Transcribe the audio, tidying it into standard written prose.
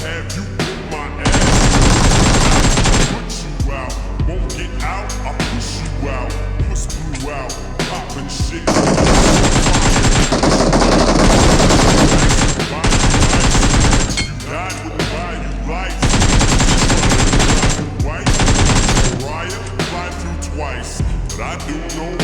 have you in my ass. Put you out, won't get out, I push you out, push blew out, poppin' shit. You died with the value life. White, Mariah, fly through twice, but I do know